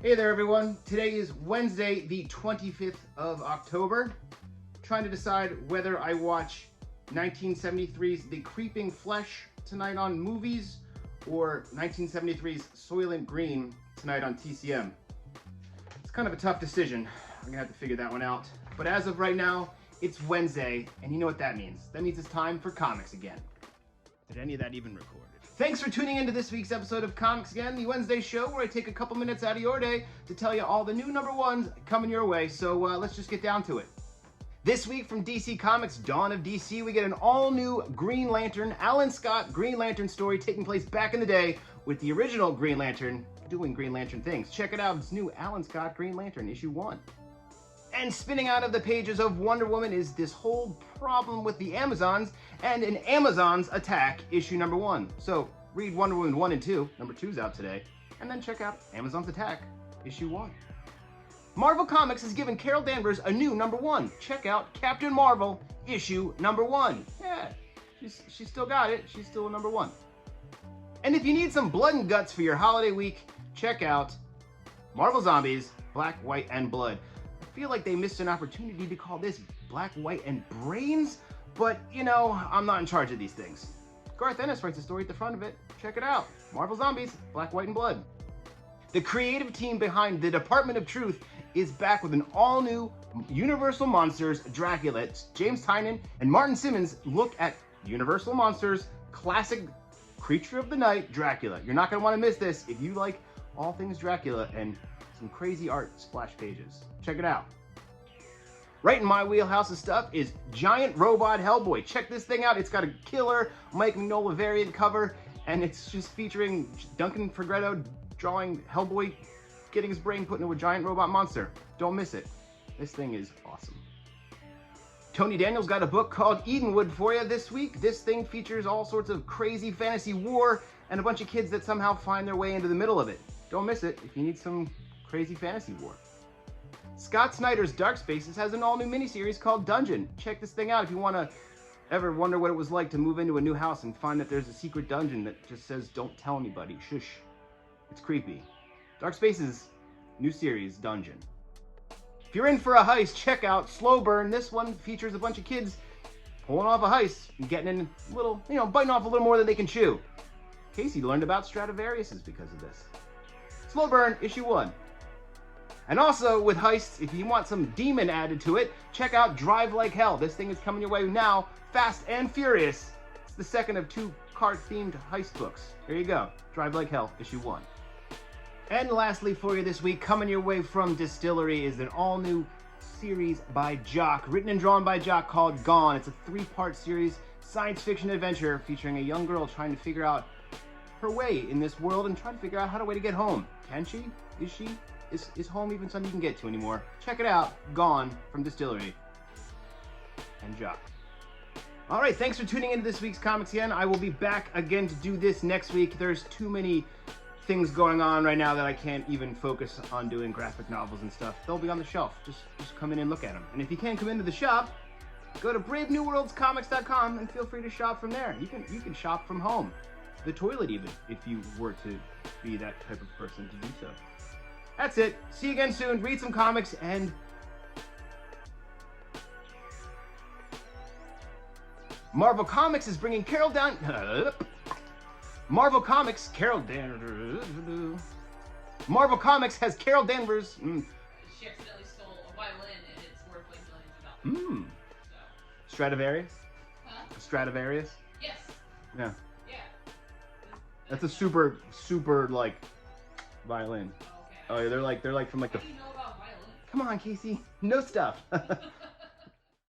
Hey there everyone, today is Wednesday the 25th of October. Trying to decide whether I watch 1973's The Creeping Flesh tonight on Movies or 1973's Soylent Green tonight on TCM. It's kind of a tough decision. I'm gonna have to figure that one out. But as of right now, it's Wednesday, and you know what that means. That means it's time for Comics Again. Did any of that even record? Thanks for tuning into this week's episode of Comics Again, the Wednesday show where I take a couple minutes out of your day to tell you all the new number ones coming your way. So let's just get down to it. This week from DC Comics, Dawn of DC, we get an all-new Green Lantern, Alan Scott Green Lantern story taking place back in the day with the original Green Lantern doing Green Lantern things. Check it out, it's new Alan Scott Green Lantern, issue 1. And spinning out of the pages of Wonder Woman is this whole problem with the Amazons and an Amazons attack, issue number 1. So read Wonder Woman 1 and 2, number 2's out today, and then check out Amazons Attack, issue 1. Marvel Comics has given Carol Danvers a new number 1. Check out Captain Marvel, issue number 1. Yeah, she's still got it, she's still a number 1. And if you need some blood and guts for your holiday week, check out Marvel Zombies, Black, White, and Blood. I feel like they missed an opportunity to call this Black, White, and Brains, but you know, I'm not in charge of these things. Garth Ennis writes a story at the front of it. Check it out. Marvel Zombies, Black, White, and Blood. The creative team behind the Department of Truth is back with an all-new Universal Monsters Dracula. It's James Tynion and Martin Simmons look at Universal Monsters classic creature of the night, Dracula. You're not going to want to miss this if you like all things Dracula and some crazy art splash pages. Check it out. Right in my wheelhouse of stuff is Giant Robot Hellboy. Check this thing out. It's got a killer Mike Mignola variant cover, and it's just featuring Duncan Fegredo drawing Hellboy getting his brain put into a giant robot monster. Don't miss it. This thing is awesome. Tony Daniel's got a book called Edenwood for you this week. This thing features all sorts of crazy fantasy war and a bunch of kids that somehow find their way into the middle of it. Don't miss it if you need some crazy fantasy war. Scott Snyder's Dark Spaces has an all-new miniseries called Dungeon. Check this thing out if you want to ever wonder what it was like to move into a new house and find that there's a secret dungeon that just says, don't tell anybody, shush. It's creepy. Dark Spaces, new series, Dungeon. If you're in for a heist, check out Slow Burn. This one features a bunch of kids pulling off a heist and getting in a little, biting off a little more than they can chew. Casey learned about Stradivariuses because of this. Slow Burn, issue 1. And also with heists, if you want some demon added to it, check out Drive Like Hell. This thing is coming your way now, Fast and Furious. It's the second of 2 car-themed heist books. Here you go, Drive Like Hell, issue 1. And lastly for you this week, coming your way from Distillery is an all-new series by Jock, written and drawn by Jock, called Gone. It's a 3-part series, science fiction adventure featuring a young girl trying to figure out her way in this world and trying to figure out how to get home. Can she? Is she? Is home even something you can get to anymore? Check it out, Gone from Distillery and Jock. All right, thanks for tuning into this week's Comics Again. I will be back again to do this next week. There's too many things going on right now that I can't even focus on doing graphic novels and stuff. They'll be on the shelf. Just come in and look at them. And if you can't come into the shop, go to bravenewworldscomics.com and feel free to shop from there. You can shop from home, the toilet even, if you were to be that type of person to do so. That's it. See you again soon. Read some comics and Marvel Comics is bringing Carol down. Marvel Comics has Carol Danvers. She accidentally stole a violin and it's worth like millions of dollars. So. Stradivarius? Huh? Stradivarius? Yes. Yeah. Yeah. That's a super like violin. Okay. Oh yeah, they're like from like the. How do you know about violin? Come on, Casey. No stuff.